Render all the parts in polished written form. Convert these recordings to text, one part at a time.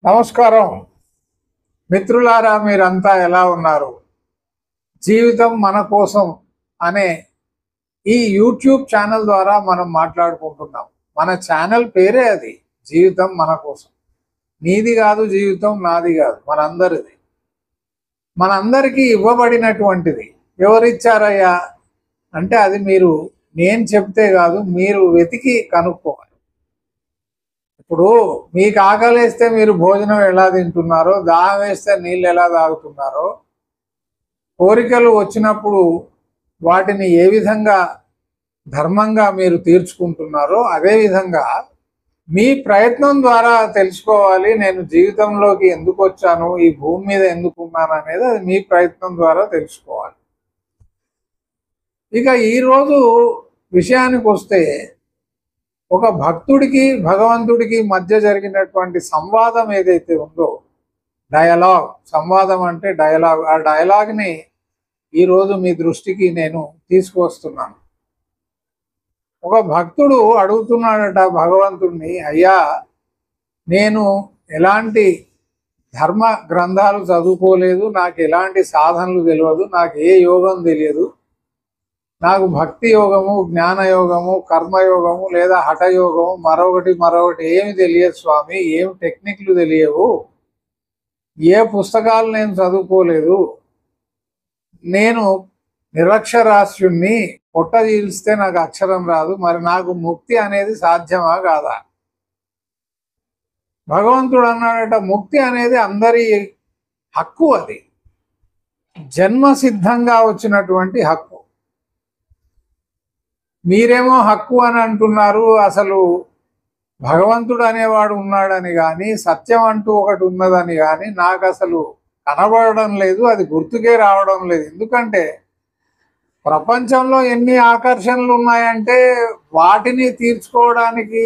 నమస్కారం మిత్రులారా, మీరంతా ఎలా ఉన్నారు? జీవితం మన కోసం అనే ఈ యూట్యూబ్ ఛానల్ ద్వారా మనం మాట్లాడుకుంటున్నాం. మన ఛానల్ పేరే అది, జీవితం మన కోసం. నీది కాదు జీవితం, నాది కాదు, మనందరిది. మనందరికీ ఇవ్వబడినటువంటిది. ఎవరిచ్చారయ్యా అంటే అది నేను చెప్తే కాదు, మీరు వెతికి కనుక్కోవాలి. ఇప్పుడు మీకు ఆకలేస్తే మీరు భోజనం ఎలా తింటున్నారో, దాహం వేస్తే నీళ్ళు ఎలా తాగుతున్నారో, కోరికలు వచ్చినప్పుడు వాటిని ఏ విధంగా ధర్మంగా మీరు తీర్చుకుంటున్నారో, అదేవిధంగా మీ ప్రయత్నం ద్వారా తెలుసుకోవాలి నేను జీవితంలోకి ఎందుకు వచ్చాను, ఈ భూమి మీద ఎందుకు ఉన్నాను అనేది అది మీ ప్రయత్నం ద్వారా తెలుసుకోవాలి. ఇక ఈరోజు విషయానికి వస్తే, ఒక భక్తుడికి భగవంతుడికి మధ్య జరిగినటువంటి సంవాదం ఏదైతే ఉందో, డయలాగ్. సంవాదం అంటే డయలాగ్. ఆ డయలాగ్ని ఈరోజు మీ దృష్టికి నేను తీసుకువస్తున్నాను. ఒక భక్తుడు అడుగుతున్నాడట భగవంతుడిని, అయ్యా నేను ఎలాంటి ధర్మ గ్రంథాలు చదువుకోలేదు, నాకు ఎలాంటి సాధనలు తెలియదు, నాకు ఏ యోగం తెలియదు, నాకు భక్తి యోగము, జ్ఞాన యోగము, కర్మయోగము లేదా హఠయోగము మరొకటి ఏమి తెలియదు స్వామి, ఏమి టెక్నిక్లు తెలియవు, ఏ పుస్తకాలు నేను చదువుకోలేదు, నేను నిరక్షరాస్యుణ్ణి, పొట్ట చీల్స్తే నాకు అక్షరం రాదు, మరి నాకు ముక్తి అనేది సాధ్యమా కాదా? భగవంతుడు అన్నాడట, ముక్తి అనేది అందరి హక్కు, అది జన్మసిద్ధంగా వచ్చినటువంటి హక్కు. మీరేమో హక్కు అని అంటున్నారు, అసలు భగవంతుడు అనేవాడు ఉన్నాడని కానీ, సత్యం అంటూ ఒకటి ఉన్నదని కానీ నాకు అసలు కనబడడం లేదు, అది గుర్తుకే రావడం లేదు. ఎందుకంటే ప్రపంచంలో ఎన్ని ఆకర్షణలు ఉన్నాయంటే వాటిని తీర్చుకోవడానికి,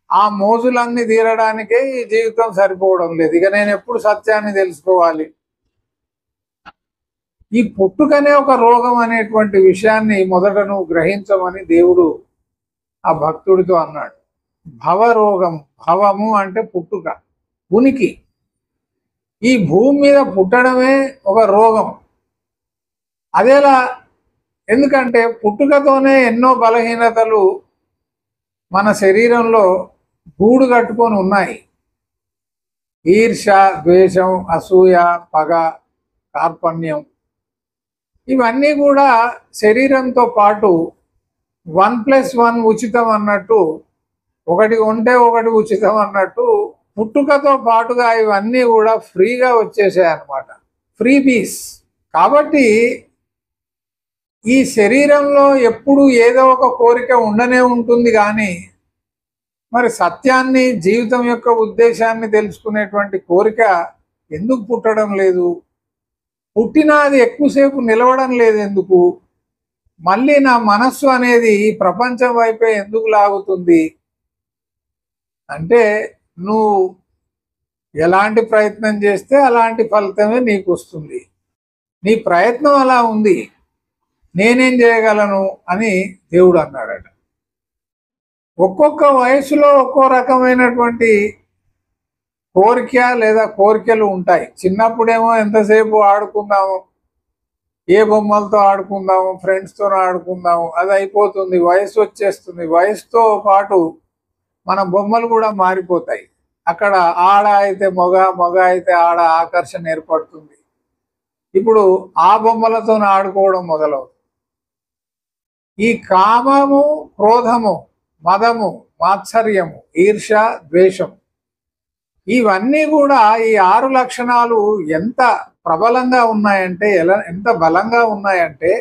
ఆ మోజులన్నీ తీరడానికే ఈ జీవితం సరిపోవడం లేదు. ఇక నేను ఎప్పుడు సత్యాన్ని తెలుసుకోవాలి? ఈ పుట్టుకనే ఒక రోగం అనేటువంటి విషయాన్ని మొదట నువ్వు గ్రహించమని దేవుడు ఆ భక్తుడితో అన్నాడు. భవరోగం, భవము అంటే పుట్టుక, ఉనికి. ఈ భూమి మీద పుట్టడమే ఒక రోగం. అదేలా? ఎందుకంటే పుట్టుకతోనే ఎన్నో బలహీనతలు మన శరీరంలో గూడు కట్టుకొని ఉన్నాయి. ఈర్ష, ద్వేషం, అసూయ, పగ, కార్పణ్యం, ఇవన్నీ కూడా శరీరంతో పాటు 1+1 ఉచితం అన్నట్టు, ఒకటి ఉంటే ఒకటి ఉచితం అన్నట్టు పుట్టుకతో పాటుగా ఇవన్నీ కూడా ఫ్రీగా వచ్చేసాయి అన్నమాట, ఫ్రీ పీస్. కాబట్టి ఈ శరీరంలో ఎప్పుడు ఏదో ఒక కోరిక ఉండనే ఉంటుంది, కానీ మరి సత్యాన్ని, జీవితం యొక్క ఉద్దేశాన్ని తెలుసుకునేటువంటి కోరిక ఎందుకు పుట్టడం లేదు? పుట్టినా అది ఎక్కువసేపు నిలవడం లేదు ఎందుకు? మళ్ళీ నా మనస్సు అనేది ప్రపంచం వైపే ఎందుకు లాగుతుంది? అంటే నువ్వు ఎలాంటి ప్రయత్నం చేస్తే అలాంటి ఫలితమే నీకు వస్తుంది. నీ ప్రయత్నం అలా ఉంది, నేనేం చేయగలను అని దేవుడు అన్నాడట. ఒక్కొక్క వయసులో ఒక్కో రకమైనటువంటి కోరిక లేదా కోరికలు ఉంటాయి. చిన్నప్పుడేమో ఎంతసేపు ఆడుకుందాము, ఏ బొమ్మలతో ఆడుకుందాము, ఫ్రెండ్స్తో ఆడుకుందాము, అది అయిపోతుంది. వయసు వచ్చేస్తుంది, వయసుతో పాటు మన బొమ్మలు కూడా మారిపోతాయి. అక్కడ ఆడ అయితే మగ, మగ అయితే ఆడ ఆకర్షణ ఏర్పడుతుంది. ఇప్పుడు ఆ బొమ్మలతో ఆడుకోవడం మొదలవుతుంది. ఈ కామము, క్రోధము, మదము, మాత్సర్యము, ఈర్ష, ద్వేషం, ఇవన్నీ కూడా ఈ 6 లక్షణాలు ఎంత ప్రబలంగా ఉన్నాయంటే, ఎంత బలంగా ఉన్నాయంటే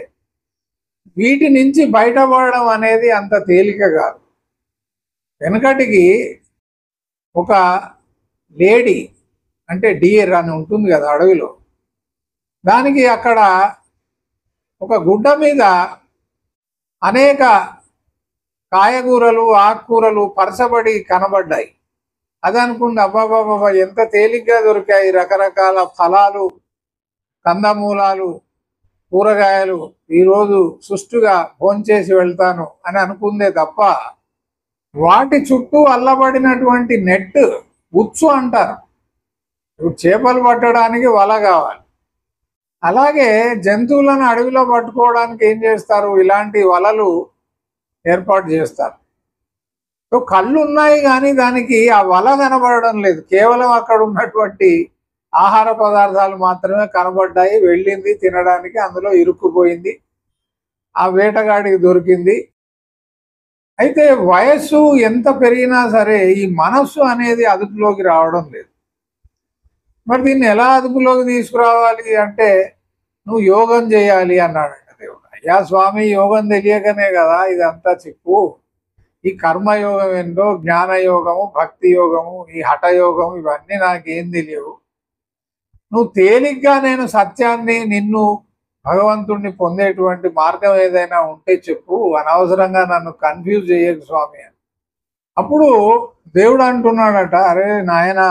వీటి నుంచి బయటపడడం అనేది అంత తేలిక కాదు. వెనకటికి ఒక లేడీ అంటే డియర్ అని ఉంటుంది కదా అడవిలో, దానికి అక్కడ ఒక గుడ్డ మీద అనేక కాయగూరలు, ఆకుకూరలు పరచబడి కనబడ్డాయి. అది అనుకుంది, అబ్బాబాబా ఎంత తేలిగ్గా దొరికాయి రకరకాల ఫలాలు, కందమూలాలు, కూరగాయలు, ఈరోజు సుష్టుగా భోంచేసి వెళ్తాను అని అనుకుందే తప్ప, వాటి చుట్టూ అల్లబడినటువంటి నెట్, ఉచ్చు అంటారు, ఇప్పుడు చేపలు పట్టడానికి వల కావాలి. అలాగే జంతువులను అడవిలో పట్టుకోవడానికి ఏం చేస్తారు, ఇలాంటి వలలు ఏర్పాటు చేస్తారు. సో కళ్ళు ఉన్నాయి కానీ దానికి ఆ వల కనబడడం లేదు. కేవలం అక్కడ ఉన్నటువంటి ఆహార పదార్థాలు మాత్రమే కనబడ్డాయి. వెళ్ళింది తినడానికి, అందులో ఇరుక్కుపోయింది, ఆ వేటగాడికి దొరికింది. అయితే వయస్సు ఎంత పెరిగినా సరే ఈ మనస్సు అనేది అదుపులోకి రావడం లేదు. మరి దీన్ని ఎలా అదుపులోకి తీసుకురావాలి అంటే, నువ్వు యోగం చేయాలి అన్నాడంట దేవుడు. అయ్యా స్వామి, యోగం తెలియకనే కదా ఇదంతా చెప్పు. ఈ కర్మయోగం ఏంటో, జ్ఞానయోగము, భక్తి యోగము, ఈ హఠయోగము, ఇవన్నీ నాకేం తెలియవు. నువ్వు తేలిగ్గా నేను సత్యాన్ని, నిన్ను, భగవంతుణ్ణి పొందేటువంటి మార్గం ఏదైనా ఉంటే చెప్పు, అనవసరంగా నన్ను కన్ఫ్యూజ్ చేయకు స్వామి అని. అప్పుడు దేవుడు అంటున్నాడట, అరే నాయన,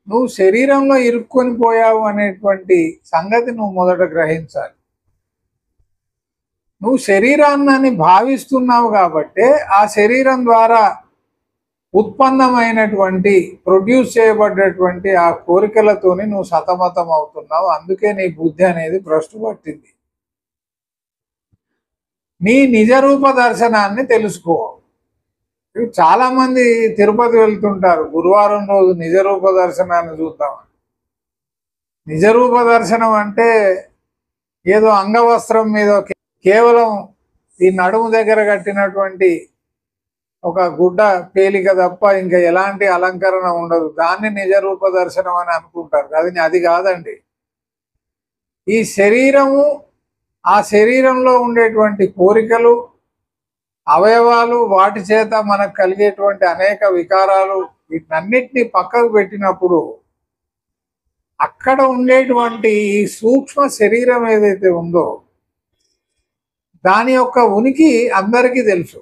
నువ్వు శరీరంలో ఇరుక్కొని పోయావు అనేటువంటి సంగతి నువ్వు మొదట గ్రహించాలి. నువ్వు శరీరాన్ని భావిస్తున్నావు కాబట్టి ఆ శరీరం ద్వారా ఉత్పన్నమైనటువంటి, ప్రొడ్యూస్ చేయబడ్డటువంటి ఆ కోరికలతోని నువ్వు సతమతం అవుతున్నావు. అందుకే నీ బుద్ధి అనేది భ్రష్టు పట్టింది. నీ నిజరూప దర్శనాన్ని తెలుసుకో. చాలా మంది తిరుపతి వెళ్తుంటారు, గురువారం రోజు నిజరూప దర్శనాన్ని చూద్దామని. నిజరూప దర్శనం అంటే ఏదో అంగవస్త్రం మీద కేవలం ఈ నడుము దగ్గర కట్టినటువంటి ఒక గుడ్డ పేలిక తప్ప ఇంకా ఎలాంటి అలంకరణ ఉండదు. దాన్ని నిజరూప దర్శనం అని అనుకుంటారు. అది కాదండి. ఈ శరీరము, ఆ శరీరంలో ఉండేటువంటి కోరికలు, అవయవాలు, వాటి చేత మనకు కలిగేటువంటి అనేక వికారాలు, వీటన్నిటిని పక్కకు పెట్టినప్పుడు అక్కడ ఉండేటువంటి ఈ సూక్ష్మ శరీరం ఏదైతే ఉందో దాని యొక్క ఉనికి అందరికీ తెలుసు.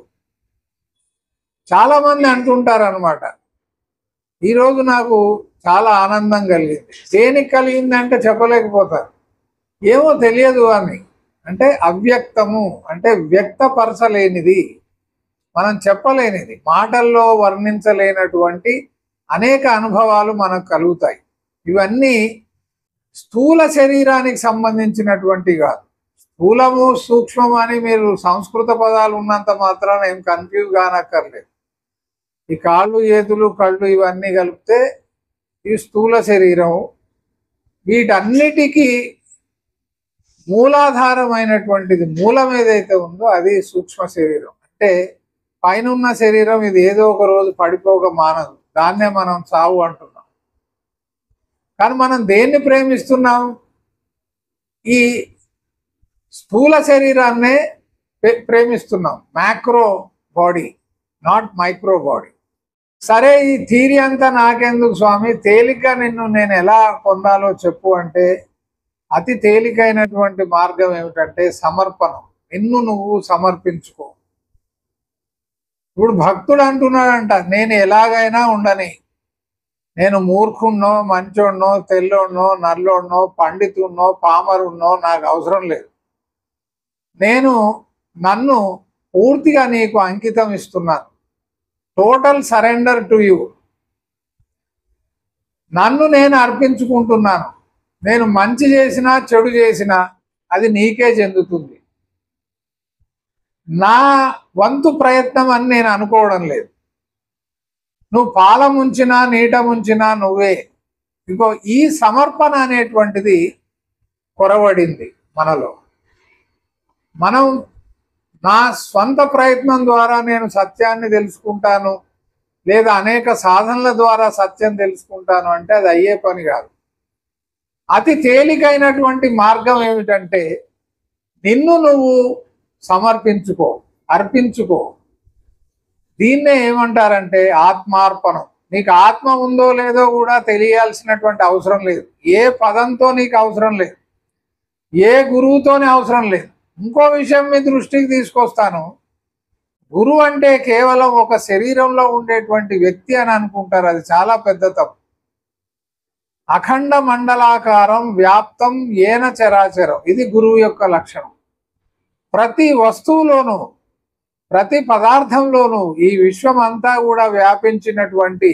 చాలా మంది అంటుంటారు అనమాట, ఈరోజు నాకు చాలా ఆనందం కలిగింది. దేనికి కలిగిందంటే చెప్పలేకపోతారు, ఏమో తెలియదు అని. అంటే అవ్యక్తము, అంటే వ్యక్తపరచలేనిది, మనం చెప్పలేనిది, మాటల్లో వర్ణించలేనటువంటి అనేక అనుభవాలు మనకు కలుగుతాయి. ఇవన్నీ స్థూల శరీరానికి సంబంధించినటువంటి కాదు. స్థూలము, సూక్ష్మము అని మీరు సంస్కృత పదాలు ఉన్నంత మాత్రాన ఏం కన్ఫ్యూజ్ కానక్కర్లేదు. ఈ కాళ్ళు, చేతులు, కళ్ళు ఇవన్నీ కలిపితే ఈ స్థూల శరీరం. వీటన్నిటికీ మూలాధారమైనటువంటిది, మూలం ఏదైతే ఉందో అది సూక్ష్మ శరీరం. అంటే పైన ఉన్న శరీరం ఇది ఏదో ఒక రోజు పడిపోక మానదు. దాన్నే మనం చావు అంటున్నాం. కానీ మనం దేన్ని ప్రేమిస్తున్నాం? ఈ స్థూల శరీరాన్నే ప్రేమిస్తున్నాం. Macro body, not micro body. సరే, ఈ థీరీ అంతా నాకెందుకు స్వామి, తేలిగ్గా నిన్ను నేను ఎలా పొందాలో చెప్పు అంటే, అతి తేలికైనటువంటి మార్గం ఏమిటంటే సమర్పణం. నిన్ను నువ్వు సమర్పించుకో. ఇప్పుడు భక్తుడు అంటున్నాడంట, నేను ఎలాగైనా ఉండని, నేను మూర్ఖున్నో, మంచోన్నో, తెల్లోన్నో, నల్లోన్నో, పండితున్నో, పామరున్నో నాకు అవసరం లేదు. నేను నన్ను పూర్తిగా నీకు అంకితం ఇస్తున్నాను. Total surrender to you. నన్ను నేను అర్పించుకుంటున్నాను. నేను మంచి చేసినా చెడు చేసినా అది నీకే చెందుతుంది. నా వంతు ప్రయత్నం అని నేను అనుకోవడం లేదు. నువ్వు పాల ముంచినా నీట ముంచినా నువ్వే. ఇంకో ఈ సమర్పణ అనేటువంటిది కొరవడింది మనలో. మనం నా స్వంత ప్రయత్నం ద్వారా నేను సత్యాన్ని తెలుసుకుంటాను, లేదా అనేక సాధనల ద్వారా సత్యం తెలుసుకుంటాను అంటే అది అయ్యే పని కాదు. అతి తేలికైనటువంటి మార్గం ఏమిటంటే నిన్ను నువ్వు సమర్పించుకో, అర్పించుకో. దీన్నే ఏమంటారంటే ఆత్మార్పణం. నీకు ఆత్మ ఉందో లేదో కూడా తెలియాల్సినటువంటి అవసరం లేదు. ఏ పదంతో నీకు అవసరం లేదు, ఏ గురువుతోనే అవసరం లేదు. ఇంకో విషయం మీ దృష్టికి తీసుకొస్తాను. గురువు అంటే కేవలం ఒక శరీరంలో ఉండేటువంటి వ్యక్తి అని అనుకుంటారు. అది చాలా పెద్ద తప్పు. అఖండ మండలాకారం వ్యాప్తం ఏన చరాచరం, ఇది గురువు యొక్క లక్షణం. ప్రతి వస్తువులోనూ, ప్రతి పదార్థంలోనూ ఈ విశ్వం అంతా కూడా వ్యాపించినటువంటి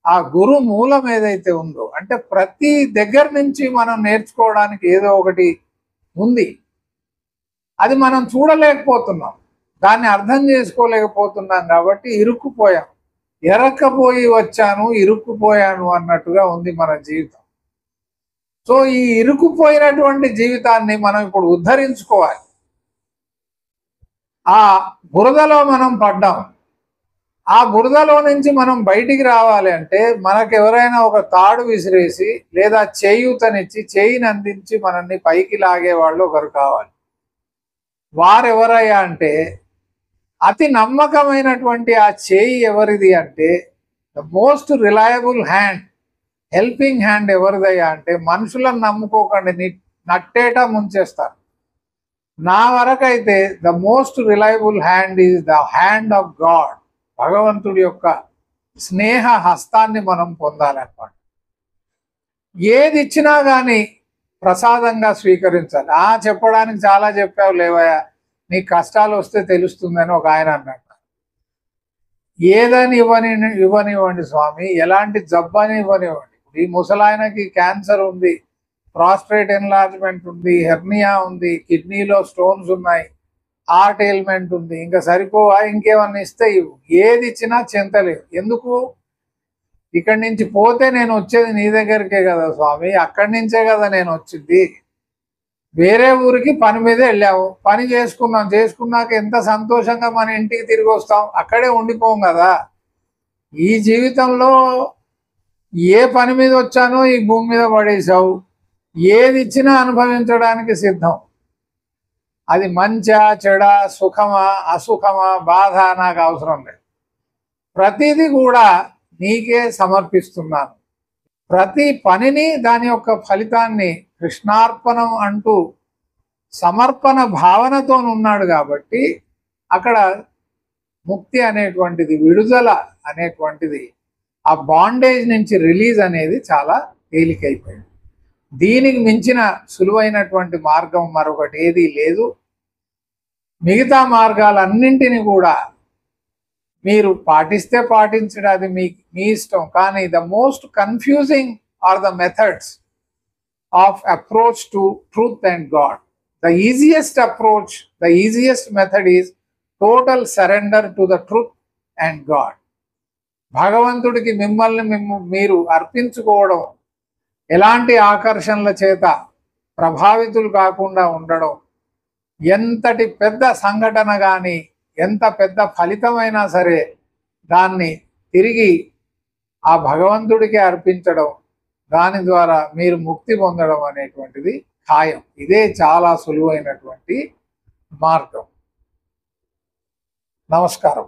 ఆ గురు మూలం ఏదైతే ఉందో, అంటే ప్రతి దగ్గర నుంచి మనం నేర్చుకోవడానికి ఏదో ఒకటి ఉంది. అది మనం చూడలేకపోతున్నాం, దాన్ని అర్థం చేసుకోలేకపోతున్నాం, కాబట్టి ఇరుక్కుపోయాం. ఎరక్కపోయి వచ్చాను, ఇరుక్కుపోయాను అన్నట్టుగా ఉంది మన జీవితం. సో ఈ ఇరుక్కుపోయినటువంటి జీవితాన్ని మనం ఇప్పుడు ఉద్ధరించుకోవాలి. ఆ బురదలో మనం పడ్డాం. ఆ బురదలో నుంచి మనం బయటికి రావాలి అంటే మనకు ఎవరైనా ఒక తాడు విసిరేసి లేదా చేయూతనిచ్చి చేయిని అందించి మనల్ని పైకి లాగే వాళ్ళు ఒకరు కావాలి. వారెవరయ్యా అంటే, అతి నమ్మకమైనటువంటి ఆ చేయి ఎవరిది అంటే, the most reliable hand, helping hand ఎవరిదయ్యా అంటే, మనుషులను నమ్ముకోకండి, నట్టేట ముంచేస్తారు. నా వరకైతే the most reliable hand is the hand of God. భగవంతుడి యొక్క స్నేహ హస్తాన్ని మనం పొందాలన్నమాట. ఏది ఇచ్చినా కానీ ప్రసాదంగా స్వీకరించాలి. చెప్పడానికి చాలా చెప్పావు లేవయ్యా, నీకు కష్టాలు వస్తే తెలుస్తుందని ఒక ఆయన అన్నట్టు. ఏదని ఇవ్వనివ్వండి స్వామి, ఎలాంటి జబ్బని ఇవ్వనివ్వండి. ఈ ముసలాయనకి క్యాన్సర్ ఉంది, ప్రాస్ట్రేట్ ఎన్లార్జ్మెంట్ ఉంది, హెర్నియా ఉంది, కిడ్నీలో స్టోన్స్ ఉన్నాయి, హార్ట్ ఎయిల్మెంట్ ఉంది, ఇంకా సరిపోవా, ఇంకేమన్నా ఇస్తే ఇవ్వు. ఏది ఇచ్చినా చింతలేవు. ఎందుకు? ఇక్కడి నుంచి పోతే నేను వచ్చేది నీ దగ్గరికే కదా స్వామి, అక్కడి నుంచే కదా నేను వచ్చింది. వేరే ఊరికి పని మీద వెళ్ళాము, పని చేసుకున్నాక ఎంత సంతోషంగా మన ఇంటికి తిరిగి వస్తాం, అక్కడే ఉండిపోం కదా. ఈ జీవితంలో ఏ పని మీద వచ్చానో ఈ భూమి మీద పడేసావు, ఏది ఇచ్చినా అనుభవించడానికి సిద్ధం. అది మంచా చెడా, సుఖమా అసుఖమా, బాధ నాకు అవసరం లేదు. ప్రతిదీ కూడా నీకే సమర్పిస్తున్నాను. ప్రతి పనిని దాని యొక్క ఫలితాన్ని కృష్ణార్పణం అంటూ సమర్పణ భావనతో ఉన్నాడు కాబట్టి అక్కడ ముక్తి అనేటువంటిది, విడుదల అనేటువంటిది, ఆ బాండేజ్ నుంచి రిలీజ్ అనేది చాలా తేలికైపోయింది. దీనికి మించిన సులువైనటువంటి మార్గం మరొకటి ఏదీ లేదు. మిగతా మార్గాలన్నింటినీ కూడా మీరు పాటిస్తే పాటించడం అది మీ ఇష్టం. కానీ the most confusing are the methods of approach to truth and God. The easiest approach, the easiest method is total surrender to the truth and God. భగవంతుడికి మిమ్మల్ని మీరు అర్పించుకోవడం, ఎలాంటి ఆకర్షణల చేత ప్రభావితులు కాకుండా ఉండడం, ఎంతటి పెద్ద సంఘటన కానీ ఎంత పెద్ద ఫలితమైనా సరే దాన్ని తిరిగి ఆ భగవంతుడికి అర్పించడం, దాని ద్వారా మీరు ముక్తి పొందడం అనేటువంటిది ఖాయం. ఇదే చాలా సులువైనటువంటి మార్గం. నమస్కారం.